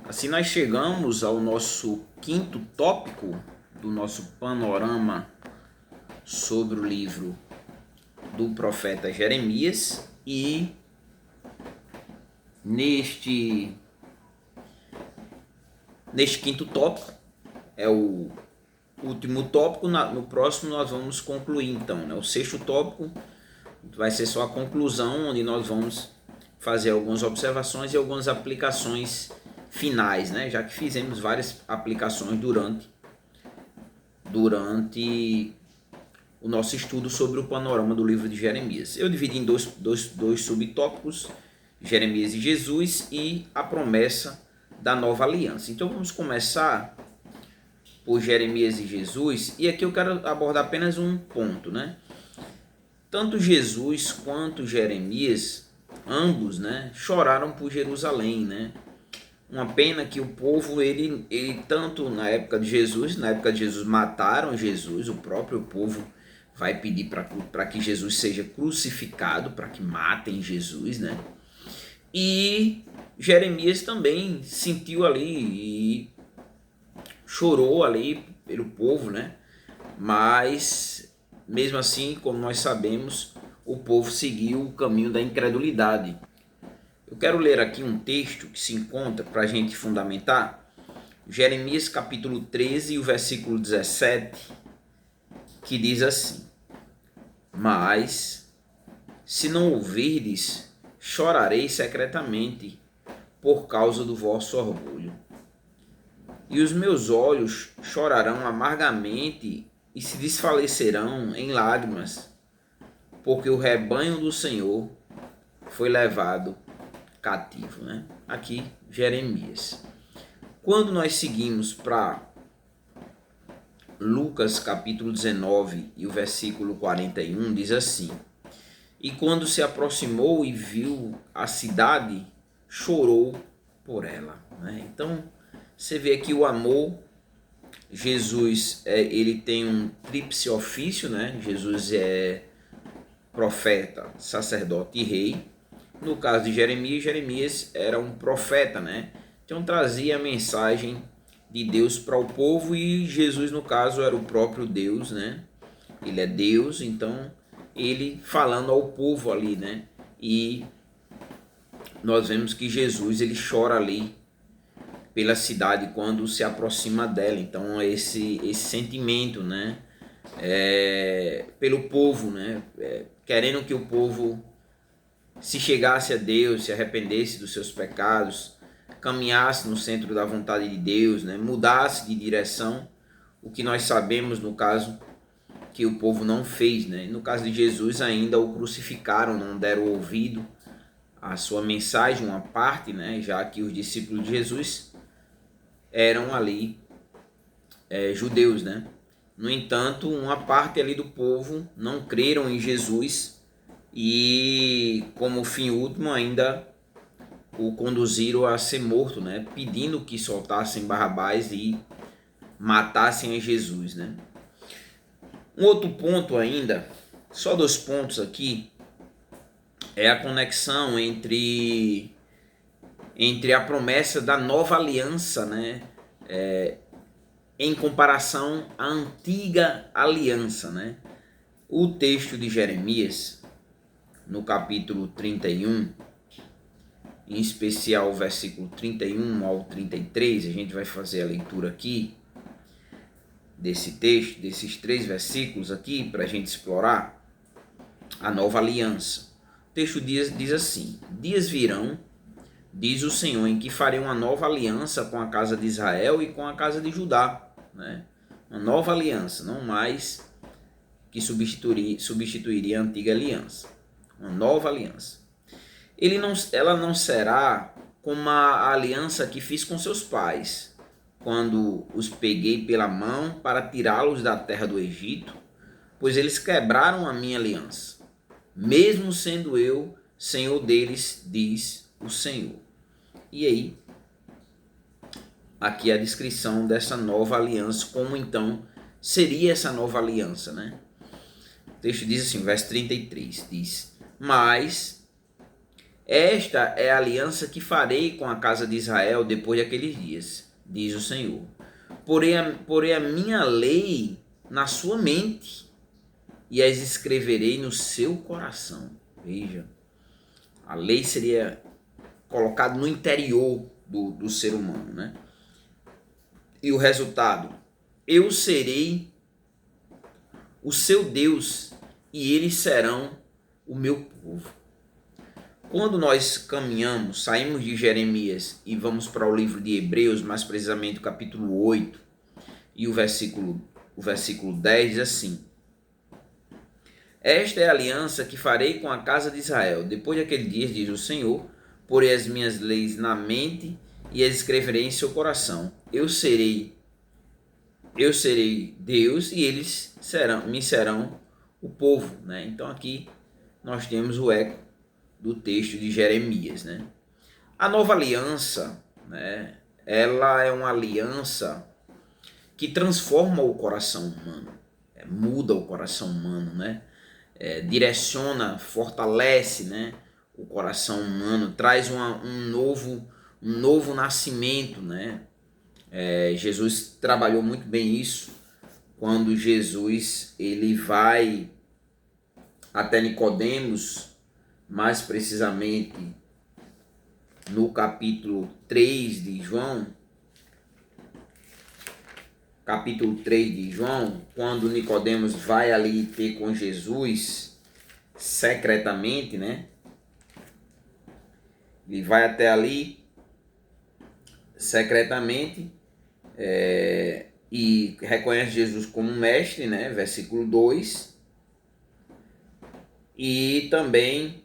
Assim nós chegamos ao nosso quinto tópico do nosso panorama sobre o livro do profeta Jeremias, e neste quinto tópico, é o último tópico. No próximo nós vamos concluir então, né? O sexto tópico vai ser só a conclusão, onde nós vamos fazer algumas observações e algumas aplicações finais, né? Já que fizemos várias aplicações durante o nosso estudo sobre o panorama do livro de Jeremias. Eu dividi em dois subtópicos: Jeremias e Jesus e a promessa da nova aliança. Então vamos começar por Jeremias e Jesus, e aqui eu quero abordar apenas um ponto, né? Tanto Jesus quanto Jeremias, ambos, né, choraram por Jerusalém, né? Uma pena que o povo, ele tanto na época de Jesus mataram Jesus, o próprio povo vai pedir para que Jesus seja crucificado, para que matem Jesus, né? E Jeremias também sentiu ali e chorou ali pelo povo, né? Mas mesmo assim, como nós sabemos, o povo seguiu o caminho da incredulidade. Eu quero ler aqui um texto que se encontra para a gente fundamentar, Jeremias capítulo 13, o versículo 17, que diz assim: Mas, se não ouvirdes, chorarei secretamente por causa do vosso orgulho. E os meus olhos chorarão amargamente e se desfalecerão em lágrimas, porque o rebanho do Senhor foi levado cativo, né? Aqui Jeremias. Quando nós seguimos para Lucas capítulo 19 e o versículo 41, diz assim: E quando se aproximou e viu a cidade, chorou por ela, né? Então você vê aqui o amor. Jesus, ele tem um tríplice ofício, né? Jesus é profeta, sacerdote e rei. No caso de Jeremias era um profeta, né? Então trazia a mensagem de Deus para o povo, e Jesus, no caso, era o próprio Deus, né? Ele é Deus, então ele falando ao povo ali, né? E nós vemos que Jesus, ele chora ali pela cidade quando se aproxima dela. Então esse sentimento, né? Pelo povo, né? Querendo que o povo se chegasse a Deus, se arrependesse dos seus pecados, caminhasse no centro da vontade de Deus, né? Mudasse de direção, o que nós sabemos no caso que o povo não fez, né? No caso de Jesus, ainda o crucificaram, não deram ouvido à sua mensagem, uma parte, né? Já que os discípulos de Jesus eram ali judeus, né? No entanto, uma parte ali do povo não creram em Jesus e, como fim último, ainda o conduziram a ser morto, né? Pedindo que soltassem Barrabás e matassem a Jesus, né? Um outro ponto ainda, só 2 pontos aqui, é a conexão entre a promessa da nova aliança, né? Em comparação à antiga aliança, né? O texto de Jeremias, no capítulo 31, em especial o versículo 31 ao 33, a gente vai fazer a leitura aqui desse texto, desses 3 versículos aqui, para a gente explorar a nova aliança. O texto diz assim: Dias virão, diz o Senhor, em que farei uma nova aliança com a casa de Israel e com a casa de Judá, né? Uma nova aliança, não mais que substituiria a antiga aliança. Uma nova aliança. Ela não será como a aliança que fiz com seus pais, quando os peguei pela mão para tirá-los da terra do Egito, pois eles quebraram a minha aliança, mesmo sendo eu Senhor deles, diz o Senhor. E aí, aqui a descrição dessa nova aliança, como então seria essa nova aliança, né? O texto diz assim, verso 33, diz: Mas Esta é a aliança que farei com a casa de Israel depois daqueles dias, diz o Senhor. Porei a minha lei na sua mente e as escreverei no seu coração. Veja, a lei seria colocada no interior do ser humano, né? E o resultado? Eu serei o seu Deus e eles serão o meu povo. Quando nós caminhamos, saímos de Jeremias e vamos para o livro de Hebreus, mais precisamente o capítulo 8 e o versículo 10 diz assim: esta é a aliança que farei com a casa de Israel. Depois daquele dia, diz o Senhor, porei as minhas leis na mente e as escreverei em seu coração. Eu serei Deus e eles me serão o povo, né? Então aqui nós temos o eco do texto de Jeremias, né? A nova aliança, né? Ela é uma aliança que transforma o coração humano, muda o coração humano, né? Direciona, fortalece, né? O coração humano, traz um novo nascimento, né? Jesus trabalhou muito bem isso quando Jesus ele vai até Nicodemos, mais precisamente no capítulo 3 de João, quando Nicodemos vai ali ter com Jesus secretamente, né? Ele vai até ali secretamente e reconhece Jesus como mestre, né? Versículo 2. E também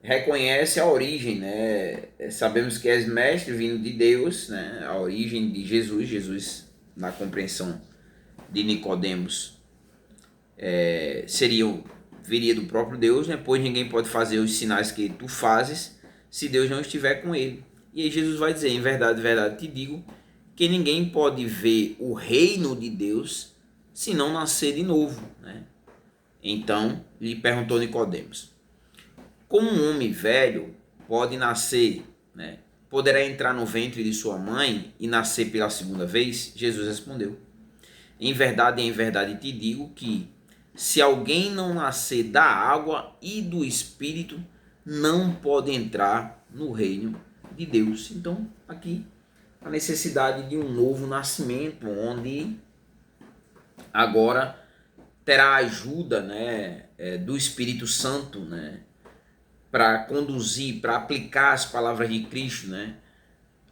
reconhece a origem, né? Sabemos que és mestre vindo de Deus, né? A origem de Jesus, na compreensão de Nicodemos, viria do próprio Deus, né? Pois ninguém pode fazer os sinais que tu fazes se Deus não estiver com ele. E aí Jesus vai dizer, em verdade, verdade te digo, que ninguém pode ver o reino de Deus se não nascer de novo, né? Então lhe perguntou Nicodemos: como um homem velho pode nascer, né? Poderá entrar no ventre de sua mãe e nascer pela segunda vez? Jesus respondeu: em verdade te digo que se alguém não nascer da água e do Espírito, não pode entrar no reino de Deus. Então, aqui, a necessidade de um novo nascimento, onde agora terá a ajuda, né, do Espírito Santo, né, para conduzir, para aplicar as palavras de Cristo, né?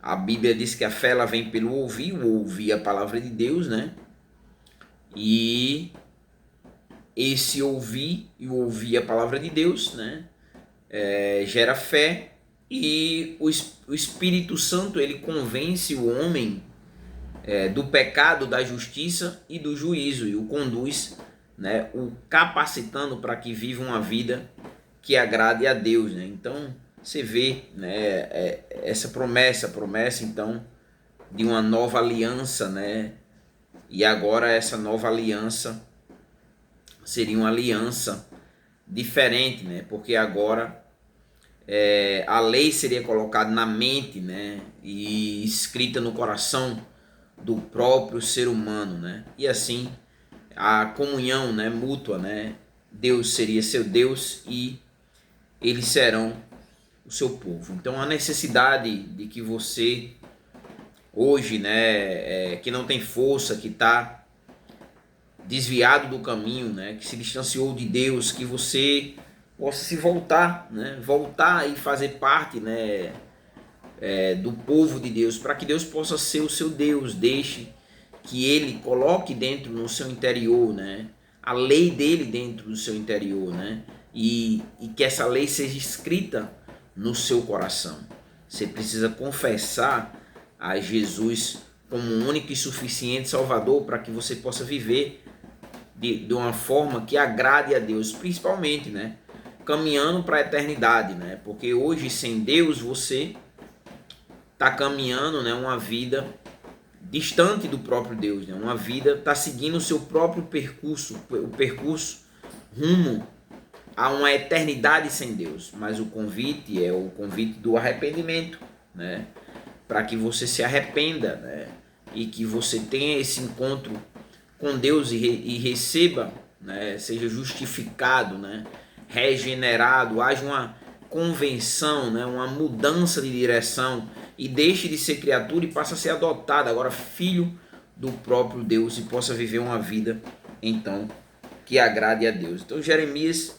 A Bíblia diz que a fé ela vem pelo ouvir a palavra de Deus, né? E esse ouvir e ouvir a palavra de Deus, né? Gera fé, e o Espírito Santo ele convence o homem do pecado, da justiça e do juízo, e o conduz, né? O capacitando para que viva uma vida que agrade a Deus, né? Então você vê, né, essa promessa então de uma nova aliança, né? E agora essa nova aliança seria uma aliança diferente, né? Porque agora a lei seria colocada na mente, né? E escrita no coração do próprio ser humano, né? E assim a comunhão, né, mútua, né? Deus seria seu Deus e eles serão o seu povo. Então a necessidade de que você hoje, né, que não tem força, que está desviado do caminho, né, que se distanciou de Deus, que você possa se voltar, né, voltar e fazer parte, né, do povo de Deus, para que Deus possa ser o seu Deus. Deixe que Ele coloque dentro no seu interior, né, a lei dele dentro do seu interior, né, e que essa lei seja escrita no seu coração. Você precisa confessar a Jesus como o único e suficiente Salvador para que você possa viver de uma forma que agrade a Deus, principalmente, né, caminhando para a eternidade, né, porque hoje sem Deus você está caminhando, né, uma vida distante do próprio Deus, né, uma vida está seguindo o seu próprio percurso, o percurso rumo há uma eternidade sem Deus, mas o convite é o convite do arrependimento, né? Para que você se arrependa, né? E que você tenha esse encontro com Deus e receba, né? Seja justificado, né? Regenerado, haja uma convenção, né? Uma mudança de direção e deixe de ser criatura e passe a ser adotado, agora filho do próprio Deus, e possa viver uma vida, então, que agrade a Deus. Então Jeremias,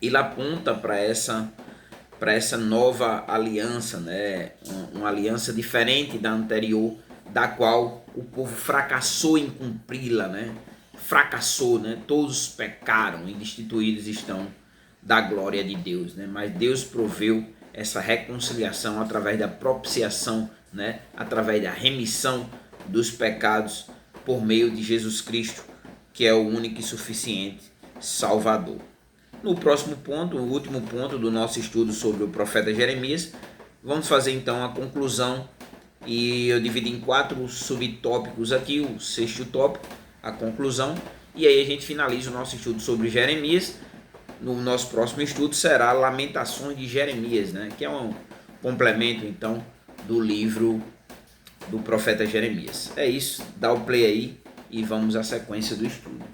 ele aponta para essa nova aliança, né? Uma aliança diferente da anterior, da qual o povo fracassou em cumpri-la, né? Fracassou, né? Todos pecaram e destituídos estão da glória de Deus, né? Mas Deus proveu essa reconciliação através da propiciação, né? Através da remissão dos pecados por meio de Jesus Cristo, que é o único e suficiente Salvador. No próximo ponto, o último ponto do nosso estudo sobre o profeta Jeremias, vamos fazer então a conclusão, e eu dividi em 4 subtópicos aqui. O 6º tópico, a conclusão, e aí a gente finaliza o nosso estudo sobre Jeremias. No nosso próximo estudo será Lamentações de Jeremias, né? Que é um complemento então do livro do profeta Jeremias. É isso, dá o play aí e vamos à sequência do estudo.